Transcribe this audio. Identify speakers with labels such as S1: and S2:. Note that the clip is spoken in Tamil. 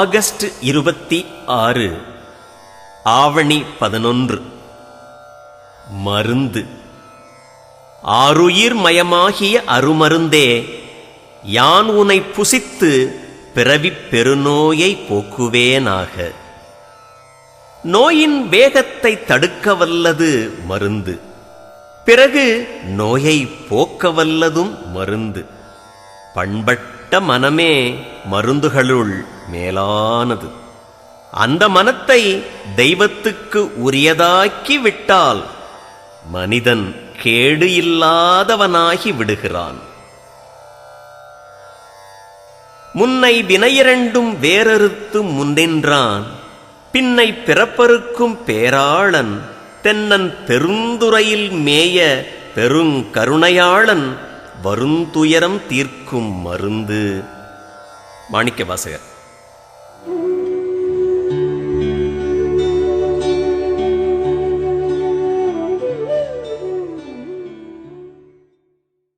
S1: ஆகஸ்ட் 26 ஆவணி 11. மருந்து. ஆருயிர் மயமாகிய அருமருந்தே, யான் உனை புசித்து பிறவிப் பெருநோயை போக்குவேனாக. நோயின் வேகத்தை தடுக்கவல்லது மருந்து, பிறகு நோயை போக்கவல்லதும் மருந்து. பண்பட்ட மனமே மருந்துகளுள் மேலானது. அந்த மனத்தை தெய்வத்துக்கு உரியதாக்கி விட்டால் மனிதன் கேடு இல்லாதவனாகி விடுகிறான். முன்னை வினையிரண்டும் வேறறுத்து முன்னின்றான், பின்னை பிறப்பறுக்கும் பேராளன், தென்னன் பெருந்துறையில் மேய பெருங்கருணையாளன், வருந்துயரம் தீர்க்கும் மருந்து. மாணிக்க வாசகர்.